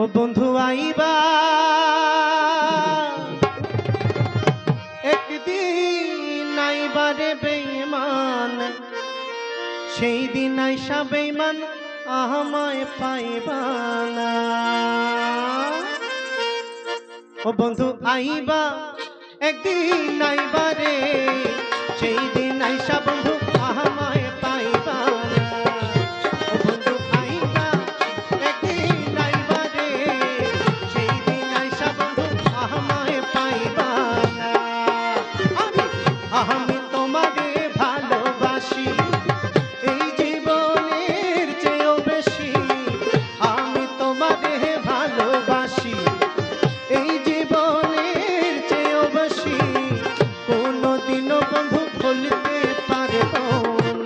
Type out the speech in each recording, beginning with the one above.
ও বন্ধু আইবা একদিন আইবারে বেঈমান, সেই দিন আইসা বেঈমান আমায় পাইবা না। ও বন্ধু আইবা একদিন আইবারে, সেই দিন আইসা বন্ধু আমায় পাইবা না। ও বন্ধু আইবা একদিন আইবারে, সেই দিন আইসা বন্ধু আমায় পাইবা না। আমি তোমারে ভালোবাসি এই জীবনের চেয়েও বেশি, আমি তোমারে ভালোবাসি এই জীবনের চেয়েও বেশি, কোনোদিনও বন্ধু ভুলতে পারবো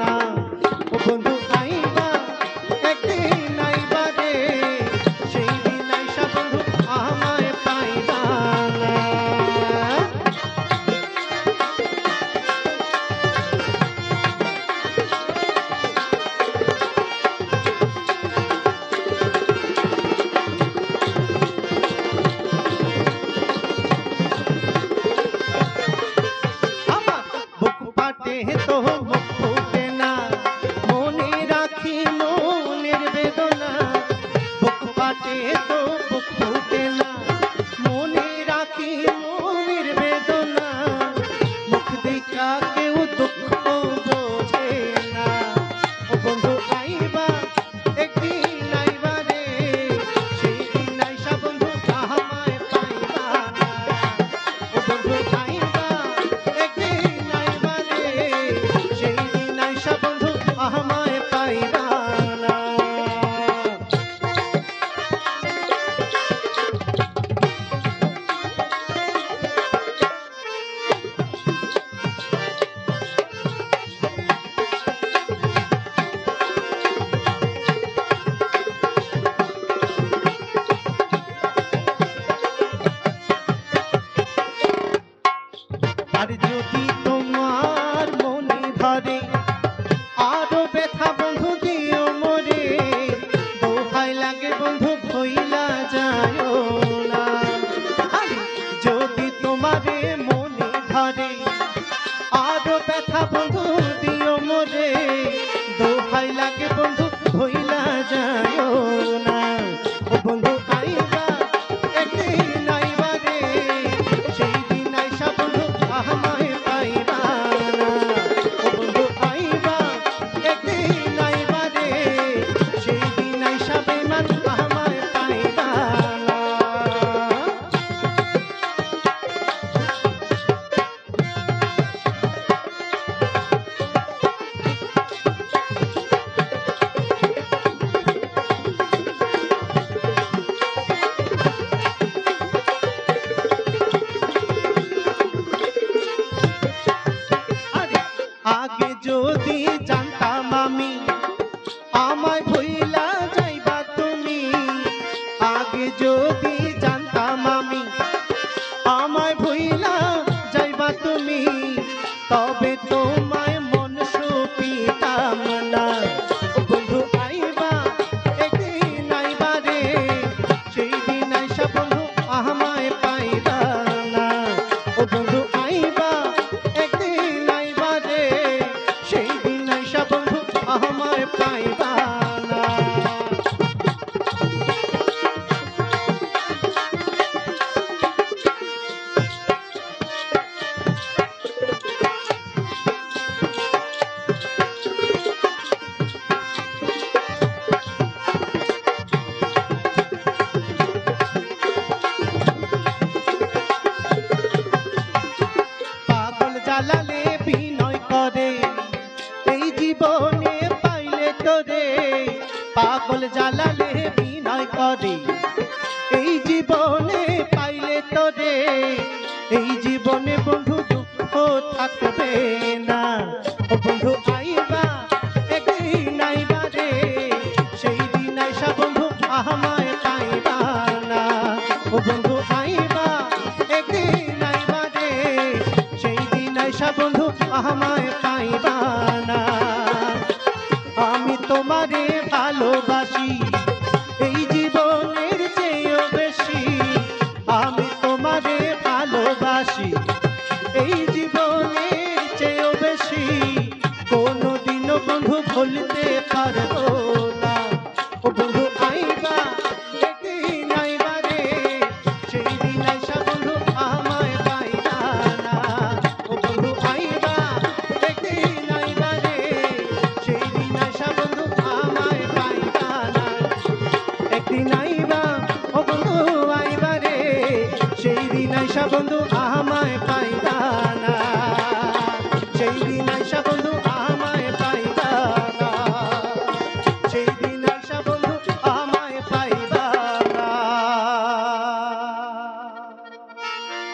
না। ও বন্ধু আইবা একদিন আইবা রে, সেই দিন আইসা বন্ধু আমায় পাইবা না। বুক ফাটে তো মুখ ফুটে না, মনে রাখি মনের বেদনা। বুক ফাটে তো বুক ফুটে না, মনে রাখি মনের বেদনা। মুখ দেখা কেউ দুঃখ বোঝে না। ও বন্ধু আইবা একদিন আইবা রে, সেই দিন আইসা বন্ধু আমায় পাইবা না। ও বন্ধু আইবা একদিন আইবা রে, সেই দিন আইসা বন্ধু আমায় পাইবা না। আর যদি তোমার মনে ধরে, আরো ব্যথা বন্ধু দিও মোরে। দোহাই লাগে বন্ধু ভইলা যায়ও না। আরে যদি তোমারে মনে ধরে, আরো ব্যথা বন্ধু দিও মোরে। দোহাই লাগে বন্ধু ভইলা যায়ও না। ও বন্ধু আইবা একদিন আইবা রে, সেই দিন আইসা বন্ধু আমায় পাইবা না। ও বন্ধু আইবা একদিন আইবা রে, সেই দিন আইসা বেঈমান আমায় পাইবা না। আরে আগে যদি জানতাম আমি, আমায় ভুইলা যাইবা তুমি। আগে যদি জানতাম আমি, আমায় ভুইলা যাইবা তুমি। তবে তোমায় মন সুপিতাম না। ও বন্ধু আইবা একদিন আইবা রে, সেই দিন আইসা বন্ধু আমায় পাইবা না। ও বন্ধু আইবা একদিন আইবা রে, সেই দিন আইসা বন্ধু আমায় পাইবা না। পাগল জ্বালালে বিনয় করে, এই জীবনে পাইলে তোরে। পাগল জ্বালালে বিনয় করে, এই জীবনে পাইলে তোরে। এই জীবনে বন্ধু দুঃখ থাকবে না। ও বন্ধু আইবা একদিন আইবা রে, সেই দিন আইসা বন্ধু আমায় পাইবা না। ও বন্ধু আইবা একদিন আইবা রে, সেই দিন আইসা বন্ধু আমায় পাইবা না। আমি তোমারে ভালোবাসি এই জীবনের চেয়ে ভুলতে পারবো